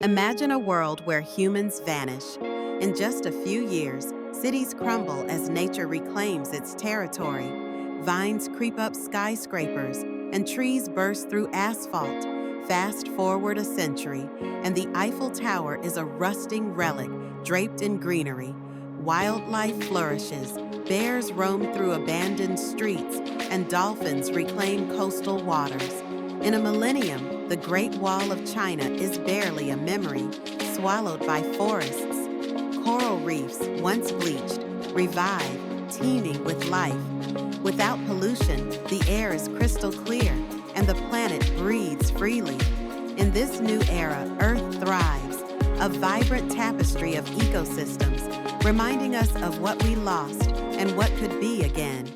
Imagine a world where humans vanish. In just a few years, cities crumble as nature reclaims its territory. Vines creep up skyscrapers, and trees burst through asphalt. Fast forward a century, and the Eiffel Tower is a rusting relic draped in greenery. Wildlife flourishes, bears roam through abandoned streets, and dolphins reclaim coastal waters. In a millennium, the Great Wall of China is barely a memory, swallowed by forests. Coral reefs, once bleached, revive, teeming with life. Without pollution, the air is crystal clear, and the planet breathes freely. In this new era, Earth thrives, a vibrant tapestry of ecosystems, reminding us of what we lost and what could be again.